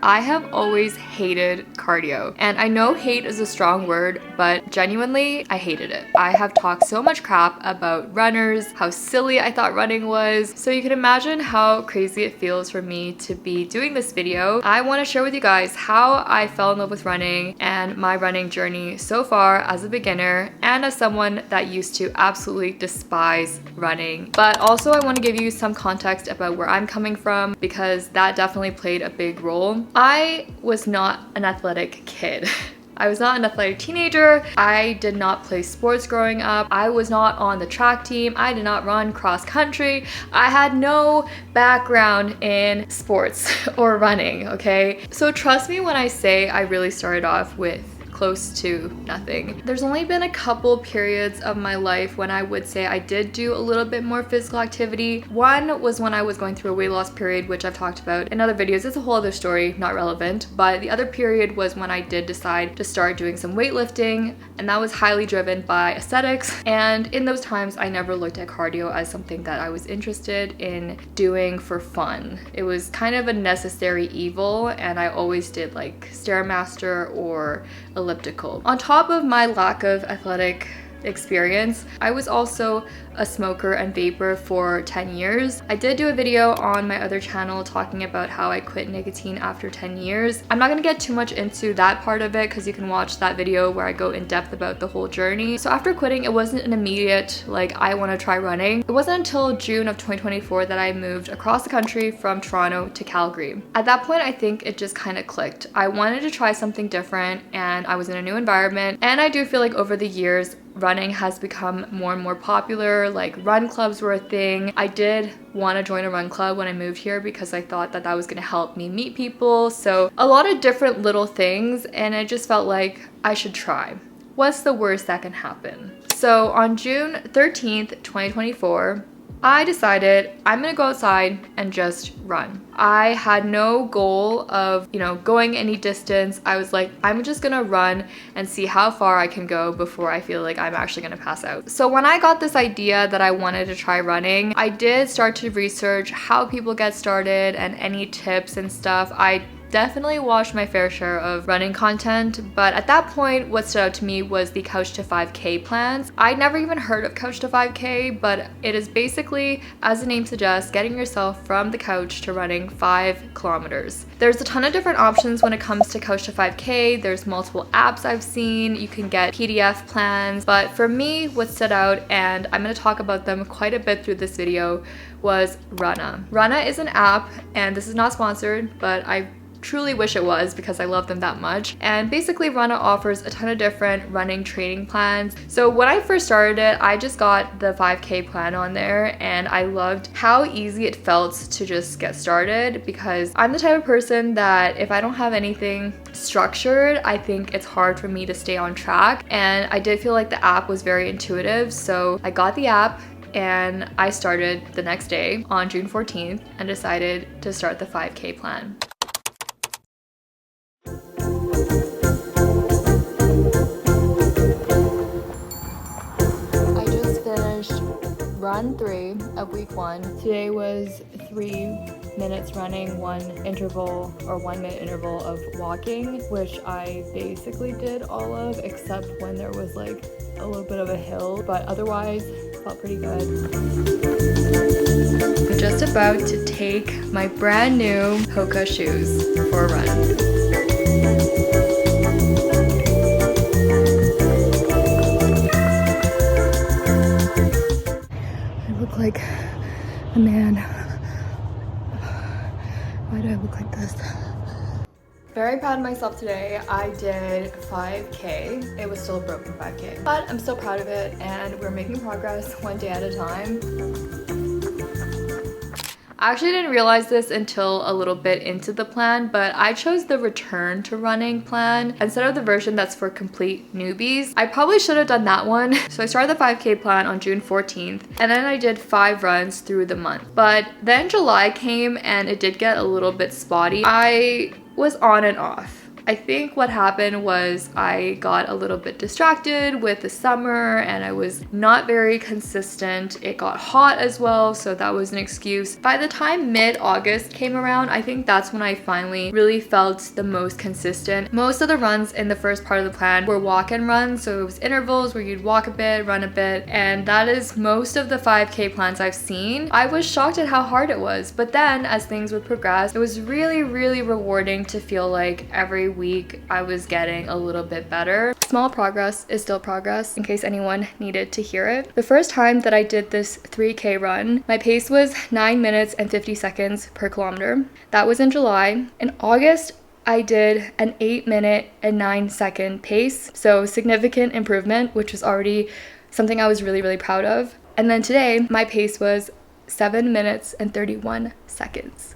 I have always hated cardio. And I know hate is a strong word, but genuinely, I hated it. I have talked so much crap about runners, how silly I thought running was. So you can imagine how crazy it feels for me to be doing this video. I want to share with you guys how I fell in love with running and my running journey so far as a beginner and as someone that used to absolutely despise running. But also I want to give you some context about where I'm coming from because that definitely played a big role. I was not an athletic kid. I was not an athletic teenager. I did not play sports growing up. I was not on the track team. I did not run cross country. I had no background in sports or running, okay? So trust me when I say I really started off with close to nothing. There's only been a couple periods of my life when I would say I did do a little bit more physical activity. One was when I was going through a weight loss period, which I've talked about in other videos. It's a whole other story, not relevant. But the other period was when I did decide to start doing some weightlifting, and that was highly driven by aesthetics. And in those times, I never looked at cardio as something that I was interested in doing for fun. It was kind of a necessary evil, and I always did like Stairmaster or elliptical. On top of my lack of athletic experience, I was also a smoker and vapor for 10 years. I did do a video on my other channel talking about how I quit nicotine after 10 years. I'm not gonna get too much into that part of it because you can watch that video where I go in depth about the whole journey. So after quitting, it wasn't an immediate like I want to try running. It wasn't until June of 2024 that I moved across the country from Toronto to Calgary. At that point, I think it just kind of clicked. I wanted to try something different and I was in a new environment, and I do feel like over the years running has become more and more popular. Like run clubs were a thing. I did want to join a run club when I moved here because I thought that that was going to help me meet people. So a lot of different little things, and I just felt like I should try. What's the worst that can happen? So on June 13th, 2024, I decided I'm gonna go outside and just run. I had no goal of, going any distance. I was like, I'm just gonna run and see how far I can go before I feel like I'm actually gonna pass out. So when I got this idea that I wanted to try running, I did start to research how people get started and any tips and stuff. I definitely watched my fair share of running content, but at that point what stood out to me was the Couch to 5K plans. I'd never even heard of Couch to 5K, but it is basically, as the name suggests, getting yourself from the couch to running 5 kilometers. There's a ton of different options when it comes to Couch to 5K. There's multiple apps I've seen. You can get PDF plans, but for me, what stood out, and I'm going to talk about them quite a bit through this video, was Runna. Runna is an app, and this is not sponsored, but I truly wish it was because I love them that much. And basically Runna offers a ton of different running training plans. So when I first started it, I just got the 5K plan on there, and I loved how easy it felt to just get started because I'm the type of person that if I don't have anything structured, I think it's hard for me to stay on track. And I did feel like the app was very intuitive, so I got the app and I started the next day on June 14th and decided to start the 5K plan. Run 3 of week 1. Today was 3 minutes running, 1 interval or 1 minute interval of walking, which I basically did all of except when there was like a little bit of a hill, but otherwise felt pretty good. I'm just about to take my brand new Hoka shoes for a run. Like a man. Why do I look like this? Very proud of myself today. I did 5K. It was still a broken 5K, but I'm still proud of it, and we're making progress one day at a time. I actually didn't realize this until a little bit into the plan, but I chose the return to running plan instead of the version that's for complete newbies. I probably should have done that one. So I started the 5K plan on June 14th, and then I did 5 runs through the month. But then July came and it did get a little bit spotty. I was on and off. I think what happened was I got a little bit distracted with the summer and I was not very consistent. It got hot as well, so that was an excuse. By the time mid-August came around, I think that's when I finally really felt the most consistent. Most of the runs in the first part of the plan were walk and runs, so it was intervals where you'd walk a bit, run a bit, and that is most of the 5K plans I've seen. I was shocked at how hard it was, but then as things would progress, it was really rewarding to feel like every week I was getting a little bit better. Small progress is still progress, in case anyone needed to hear it. The first time that I did this 3K run, my pace was 9 minutes and 50 seconds per kilometer. That was in July. In August, I did an 8 minute and 9 second pace, so significant improvement, which was already something I was really proud of. And then today, my pace was 7 minutes and 31 seconds.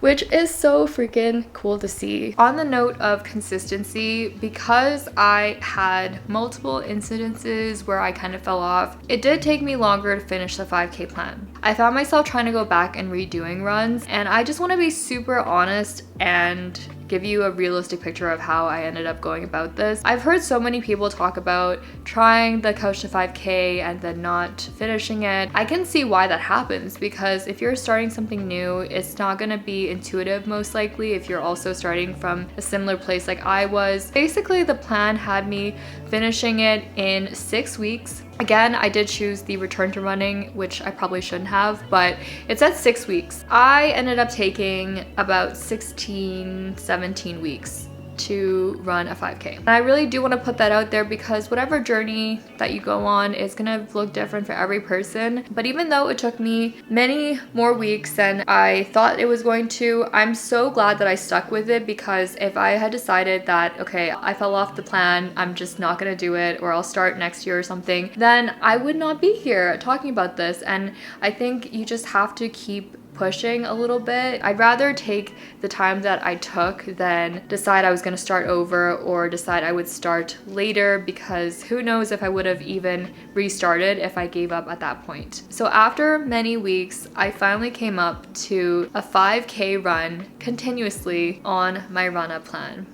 Which is so freaking cool to see. On the note of consistency, because I had multiple incidences where I kind of fell off, it did take me longer to finish the 5K plan. I found myself trying to go back and redoing runs, and I just want to be super honest and give you a realistic picture of how I ended up going about this. I've heard so many people talk about trying the Couch to 5K and then not finishing it. I can see why that happens, because if you're starting something new, it's not gonna be intuitive most likely if you're also starting from a similar place like I was. Basically, the plan had me finishing it in 6 weeks. Again, I did choose the return to running, which I probably shouldn't have, but it's at 6 weeks. I ended up taking about 16, 17 weeks to run a 5K. And I really do want to put that out there because whatever journey that you go on is gonna look different for every person. But even though it took me many more weeks than I thought it was going to, I'm so glad that I stuck with it, because if I had decided that, okay, I fell off the plan, I'm just not gonna do it, or I'll start next year or something, then I would not be here talking about this. And I think you just have to keep pushing a little bit. I'd rather take the time that I took than decide I was going to start over or decide I would start later, because who knows if I would have even restarted if I gave up at that point. So after many weeks, I finally came up to a 5K run continuously on my run-up plan.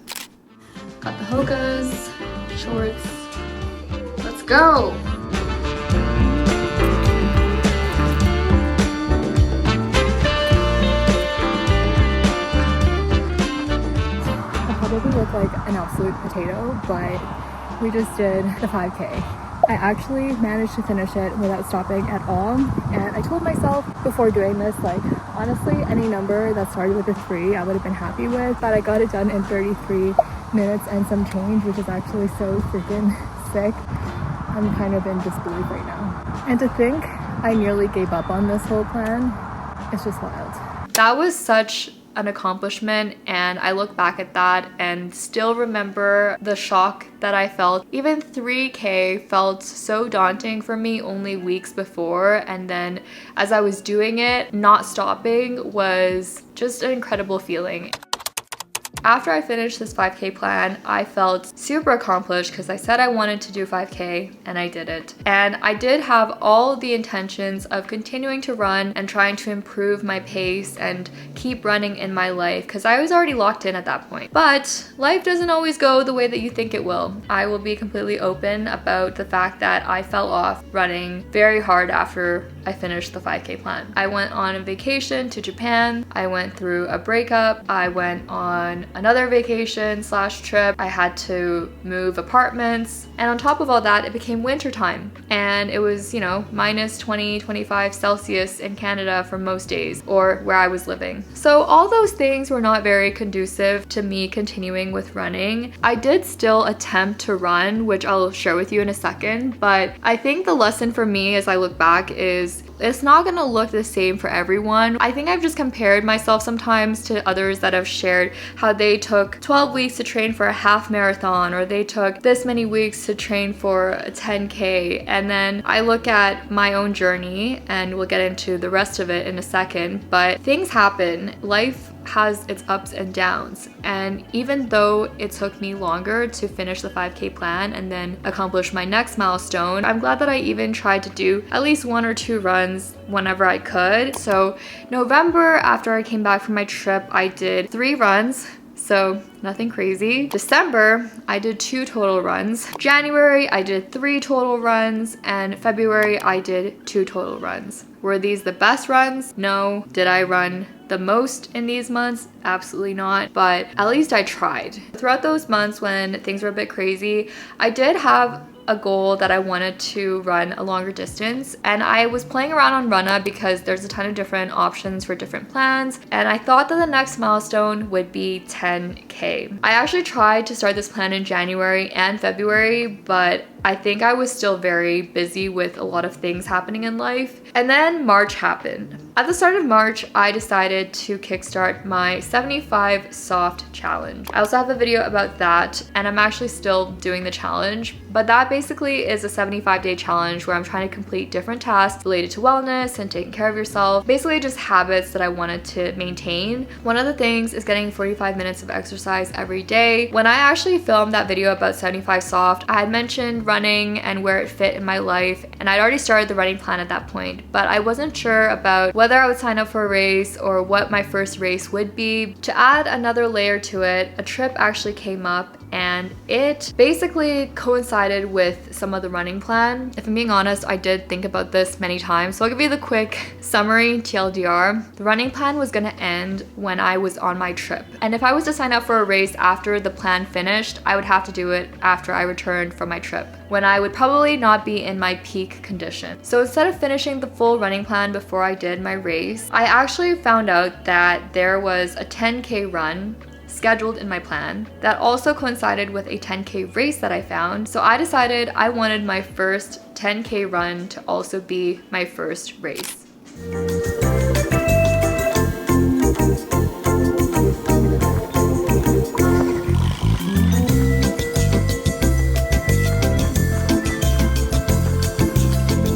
Got the Hokas, shorts, let's go! Probably look like an absolute potato, but we just did the 5K. I actually managed to finish it without stopping at all, and I told myself before doing this, like, honestly, any number that started with a 3 I would have been happy with, but I got it done in 33 minutes and some change, which is actually so freaking sick. I'm kind of in disbelief right now. And to think I nearly gave up on this whole plan, it's just wild. That was such an accomplishment, and I look back at that and still remember the shock that I felt. Even 3K felt so daunting for me only weeks before, and then as I was doing it, not stopping was just an incredible feeling. After I finished this 5K plan, I felt super accomplished because I said I wanted to do 5K and I did it. And I did have all the intentions of continuing to run and trying to improve my pace and keep running in my life, because I was already locked in at that point. But life doesn't always go the way that you think it will. I will be completely open about the fact that I fell off running very hard after I finished the 5K plan. I went on a vacation to Japan. I went through a breakup. I went on another vacation / trip. I had to move apartments. And on top of all that, it became winter time. And it was, you know, minus 20, 25 Celsius in Canada for most days, or where I was living. So all those things were not very conducive to me continuing with running. I did still attempt to run, which I'll share with you in a second. But I think the lesson for me as I look back is it's not gonna look the same for everyone. I think I've just compared myself sometimes to others that have shared how they took 12 weeks to train for a half marathon, or they took this many weeks to train for a 10K. And then I look at my own journey, and we'll get into the rest of it in a second, but things happen. Life has its ups and downs, and even though it took me longer to finish the 5K plan and then accomplish my next milestone, I'm glad that I even tried to do at least 1 or 2 runs whenever I could. So November, after I came back from my trip, I did 3 runs, So nothing crazy. December, I did 2 total runs. January, I did 3 total runs. And February, I did 2 total runs. Were these the best runs? No. Did I run the most in these months? Absolutely not, but at least I tried. Throughout those months when things were a bit crazy, I did have a goal that I wanted to run a longer distance, and I was playing around on Runna because there's a ton of different options for different plans, and I thought that the next milestone would be 10K. I actually tried to start this plan in January and February, but I think I was still very busy with a lot of things happening in life. And then March happened. At the start of March, I decided to kickstart my 75 soft challenge. I also have a video about that, and I'm actually still doing the challenge, but that basically is a 75-day challenge where I'm trying to complete different tasks related to wellness and taking care of yourself. Basically just habits that I wanted to maintain. One of the things is getting 45 minutes of exercise every day. When I actually filmed that video about 75 soft, I had mentioned running and where it fit in my life, and I'd already started the running plan at that point, but I wasn't sure about whether I would sign up for a race or what my first race would be. To add another layer to it, a trip actually came up, and it basically coincided with some of the running plan. If I'm being honest, I did think about this many times, so I'll give you the quick summary TLDR. The running plan was gonna end when I was on my trip, and if I was to sign up for a race after the plan finished, I would have to do it after I returned from my trip, when I would probably not be in my peak condition. So instead of finishing the full running plan before I did my race, I actually found out that there was a 10K run scheduled in my plan that also coincided with a 10K race that I found. So I decided I wanted my first 10K run to also be my first race.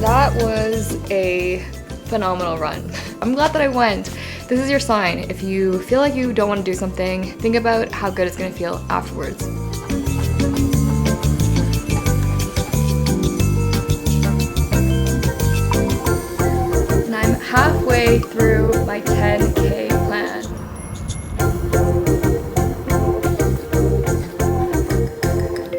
That was a phenomenal run. I'm glad that I went. This is your sign. If you feel like you don't want to do something, think about how good it's going to feel afterwards. And I'm halfway through my 10K plan.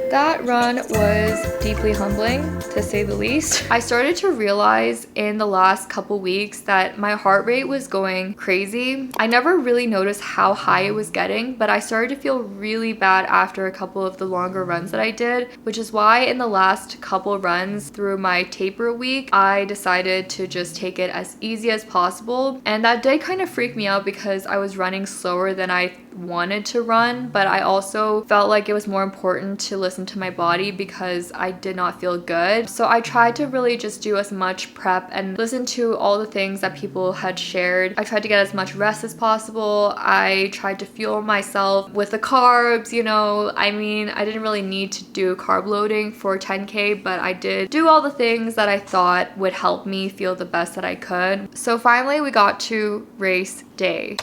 That run was deeply humbling, to say the least. I started to realize in the last couple weeks that my heart rate was going crazy. I never really noticed how high it was getting, but I started to feel really bad after a couple of the longer runs that I did, which is why in the last couple runs through my taper week, I decided to just take it as easy as possible. And that did kind of freak me out because I was running slower than I wanted to run, but I also felt like it was more important to listen to my body because I did not feel good. So I tried to really just do as much prep and listen to all the things that people had shared. I tried to get as much rest as possible. I tried to fuel myself with the carbs, you know. I mean, I didn't really need to do carb loading for 10K, but I did do all the things that I thought would help me feel the best that I could. So finally we got to race day.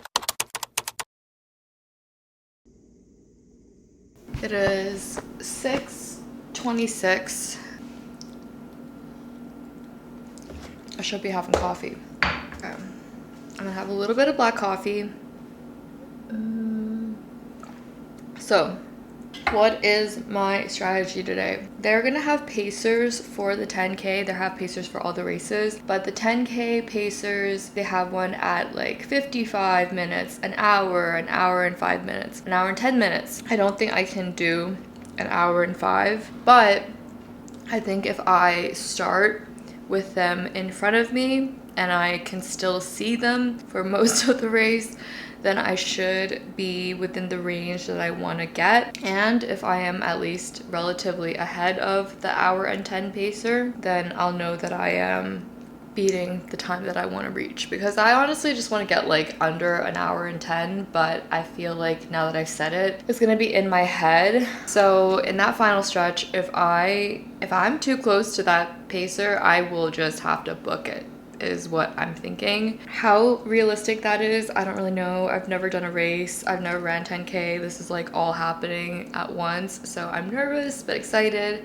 It is 6:26. I should be having coffee. Okay. I'm gonna have a little bit of black coffee. So, what is my strategy today? They're gonna have pacers for the 10K. They have pacers for all the races, but the 10K pacers, they have one at like 55 minutes, an hour and 5 minutes, an hour and 10 minutes. I don't think I can do an hour and 5, but I think if I start with them in front of me and I can still see them for most of the race, then I should be within the range that I want to get. And if I am at least relatively ahead of the hour and 10 pacer, then I'll know that I am beating the time that I want to reach, because I honestly just want to get like under an hour and 10, but I feel like now that I've said it, it's gonna be in my head. So in that final stretch, if I'm too close to that pacer, I will just have to book it, is what I'm thinking. How realistic that is, I don't really know. I've never done a race. I've never ran 10K. This is like all happening at once. So I'm nervous but excited.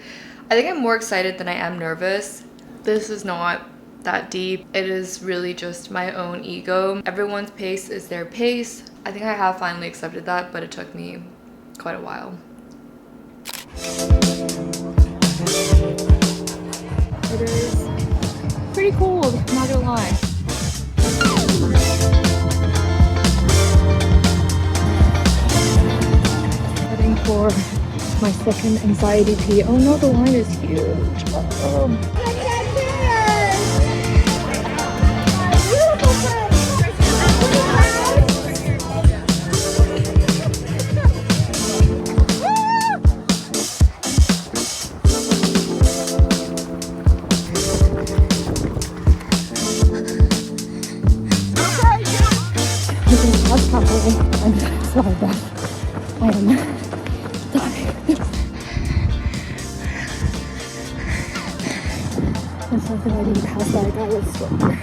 I think I'm more excited than I am nervous. This is not that deep. It is really just my own ego. Everyone's pace is their pace. I think I have finally accepted that, but it took me quite a while. It is pretty cold, not gonna lie. Heading for my second anxiety pee. Oh no, the line is huge. Oh. I'm sorry, but I am dying. I'm so glad I didn't pass that guy with stronger.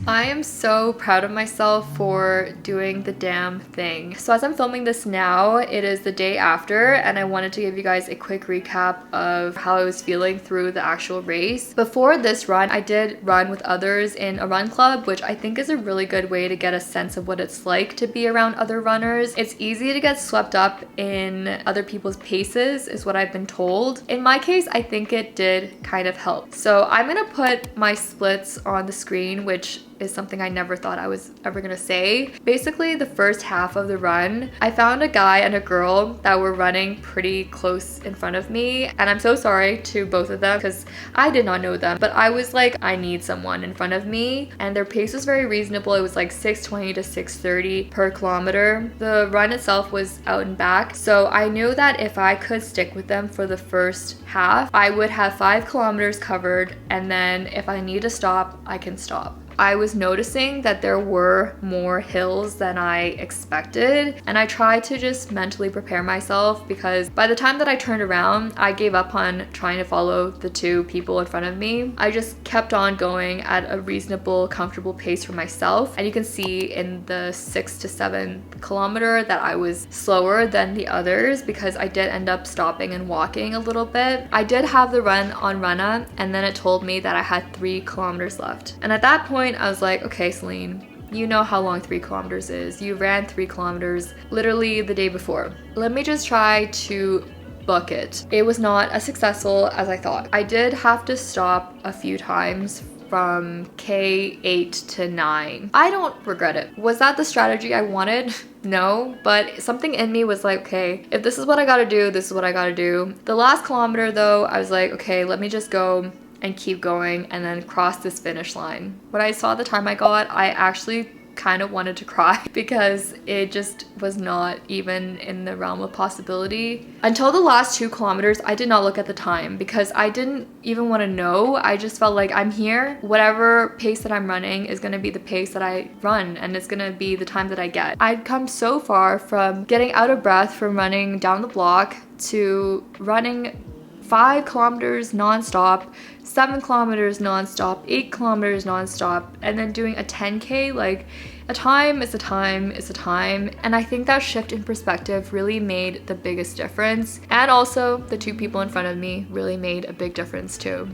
I am so proud of myself for doing the damn thing. So as I'm filming this now, it is the day after, and I wanted to give you guys a quick recap of how I was feeling through the actual race. Before this run, I did run with others in a run club, which I think is a really good way to get a sense of what it's like to be around other runners. It's easy to get swept up in other people's paces, is what I've been told. In my case, I think it did kind of help. So I'm gonna put my splits on the screen, which is something I never thought I was ever gonna say. Basically, the first half of the run, I found a guy and a girl that were running pretty close in front of me, and I'm so sorry to both of them because I did not know them, but I was like, I need someone in front of me, and their pace was very reasonable. It was like 6:20 to 6:30 per kilometer. The run itself was out and back, so I knew that if I could stick with them for the first half, I would have 5 kilometers covered, and then if I need to stop, I can stop. I was noticing that there were more hills than I expected, and I tried to just mentally prepare myself because by the time that I turned around, I gave up on trying to follow the 2 people in front of me. I just kept on going at a reasonable, comfortable pace for myself, and you can see in the 6 to 7 kilometer that I was slower than the others because I did end up stopping and walking a little bit. I did have the run on Runna, and then it told me that I had 3 kilometers left, and at that point I was like, okay, Celine, you know how long 3 kilometers is. You ran 3 kilometers literally the day before. Let me just try to book it. It was not as successful as I thought. I did have to stop a few times from K8 to 9. I don't regret it. Was that the strategy I wanted? No, but something in me was like, okay, if this is what I gotta do, this is what I gotta do. The last kilometer though, I was like, okay, let me just go and keep going and then cross this finish line. When I saw the time I got, I actually kind of wanted to cry because it just was not even in the realm of possibility. Until the last 2 kilometers, I did not look at the time because I didn't even want to know. I just felt like I'm here. Whatever pace that I'm running is going to be the pace that I run, and it's going to be the time that I get. I'd come so far from getting out of breath from running down the block to running 5 kilometers non-stop, 7 kilometers non-stop, 8 kilometers non-stop, and then doing a 10K. Like, a time is a time is a time. And I think that shift in perspective really made the biggest difference. And also the 2 people in front of me really made a big difference too.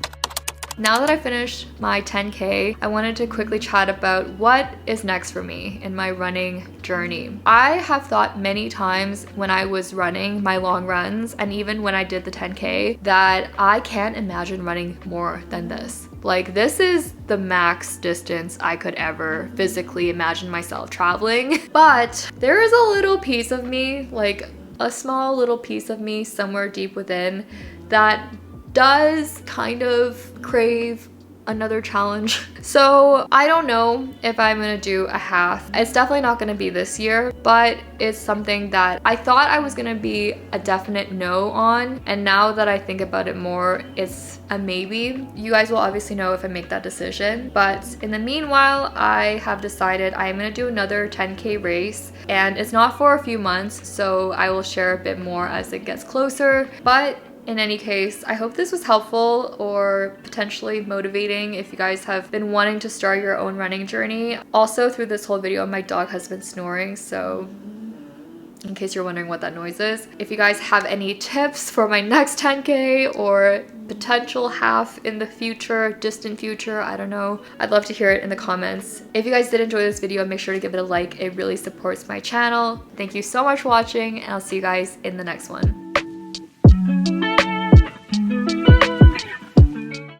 Now that I finished my 10K, I wanted to quickly chat about what is next for me in my running journey. I have thought many times when I was running my long runs, and even when I did the 10K, that I can't imagine running more than this. Like, this is the max distance I could ever physically imagine myself traveling. But there is a little piece of me, like a small little piece of me somewhere deep within, that does kind of crave another challenge. So I don't know if I'm gonna do a half. It's definitely not gonna be this year, but it's something that I thought I was gonna be a definite no on, and now that I think about it more, it's a maybe. You guys will obviously know if I make that decision, but in the meanwhile, I have decided I'm gonna do another 10K race, and it's not for a few months, so I will share a bit more as it gets closer, but In any case, I hope this was helpful or potentially motivating if you guys have been wanting to start your own running journey. Also, through this whole video, my dog has been snoring, so in case you're wondering what that noise is. If you guys have any tips for my next 10K or potential half in the future, distant future, I don't know, I'd love to hear it in the comments. If you guys did enjoy this video, make sure to give it a like. It really supports my channel. Thank you so much for watching, and I'll see you guys in the next one.